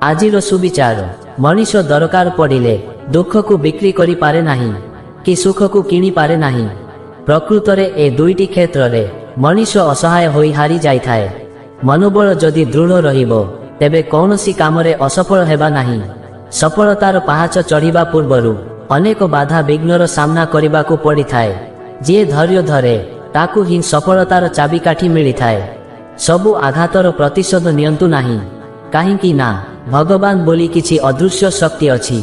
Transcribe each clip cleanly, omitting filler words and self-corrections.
आजिर सुविचार मनीष दरकार पड़िले दुख को बिक्री करी पारे नहीं कि सुख को किणी पारे नहीं। प्रकृत रे ए दुईटी क्षेत्र रे मनीष असहाय होई हारी जाई थाए। मनोबल जदि दृढ़ रहिबो तेबे कौनसी कामरे असफल हेबा नहीं। सफलतार पहाच चढ़िबा पूर्वरु अनेक बाधा विघ्नर सामना करिबाकू पड़ी थाए। जे धैर्य धरे ताकू ही सफलतार चाबिकाठी मिली थाए। सबु आघातर प्रतिशोध नियंतु नहीं काहींकि ना भगवान बोली किछि अदृश्य शक्ति अछि।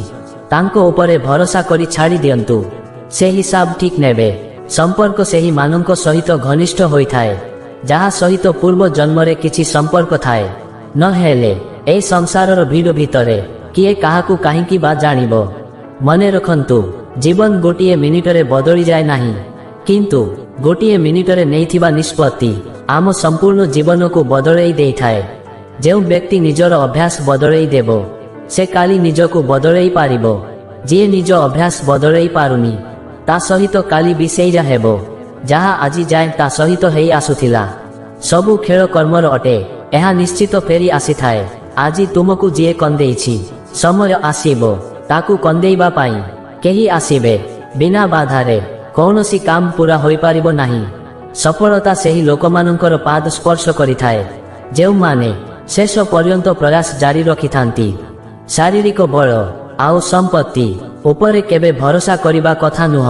तांको उपरे भरोसा करी छाड़ी दियंतु से हिसाब ठीक नेबे। संपर्क सेही मानक सहित घनिष्ठ होई थाए जहा सहित पूर्व जन्मरे किछि संपर्क थाए। न हेले ए संसारर भीड़ भितरे किए काहाकू काहींकि बा जानिबो। मने रखंतु जीवन गोटिए मिनिटरे बदली जाए नहीं किंतु गोटिए मिनिटरे नेइथिबा निष्पत्ति आम संपूर्ण जीवन को बदलई देई थाए। जो व्यक्ति निजर अभ्यास बदलई देबो से काली निजको बदलई पारिबो। जे निज अभ्यास बदलई पारुनी ता सहित काली भी सेइरा हेबो जहा आजी जाए ता सहित हेई आसुथिला। सबु खेल कर्मर अटे एहा निश्चित फेरी आसी थाए। आजी तुमको जे कंदेइछि समय आसीबो ताकू कंदेइबा पाई केही आसीबे। बिना बाधारे कौनसी काम पूरा होई पारिबो नाही। सफलता सेही लोकमानंकर पाद स्पर्श करि थाए जेउ माने शेष पर्यंत प्रयास जारी रखि थांती। शारीरिक बल आउ संपत्ति उपरे केबे भरोसा करिबा कथा नुह।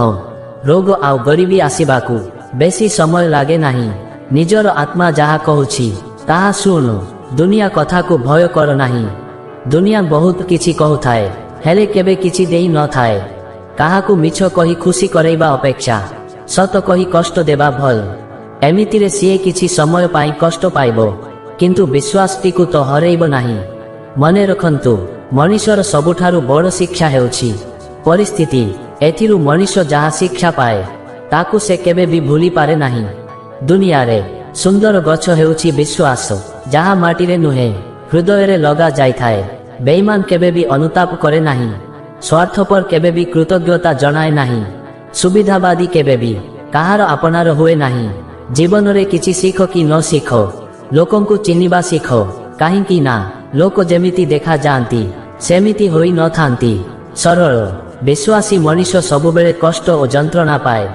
रोग आउ गरीबी आसीबाकू बेसी समय लागे नाही। निजर आत्मा जहा कहूछि ताहा सुनु। दुनिया कथा को भय कर नाही। दुनिया बहुत किछि कहु थाए हेले केबे किछि देई न थाए। काहाकू मिछ कही खुशी करैबा अपेक्षा सत कही कष्ट देबा भल। एमितिरे सिए किछि समय पाई कष्ट पाइबो किंतु विश्वासटी को तो हरैबो नाही। मने रखंतु मनीषर सबुठारु बड़ शिक्षा हेउछि परिस्थिति। एथिरु मनीष जहा शिक्षा पाए ताकू से केबे भी भूली पारे नाही। दुनिया रे सुंदर गछ हेउछि विश्वास जहा माटी रे नुहे हृदय रे लगा जाय थाए। बेईमान केबे भी अनुताप करे नाही। स्वार्थपर केबे भी कृतज्ञता जनाए नाही। सुविधावादी केबे भी काहार आपनार हुए नाही। जीवन रे किछि सीख कि न सीख लोकंकु चिन्हिबा सीख काहींकि ना लोक जेमिति देखा जाती सेमिति होई न थांती। सरल विश्वासी मनीष सबुबेले कष्ट और जंत्रणा पाए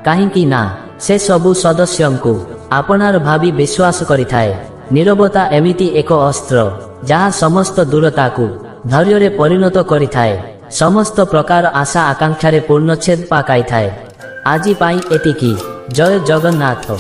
काहींकि ना से सबु सदस्यंकु आपनार भावी विश्वास करिथाए। नीरवता एमिति एक अस्त्र जहा समस्त दूरताकू धैर्य रे परिणत करिथाए। समस्त प्रकार आशा आकांक्षा रे पूर्णच्छेद पाकाई थाए। आजी पाई एतिकी। जय जगन्नाथ।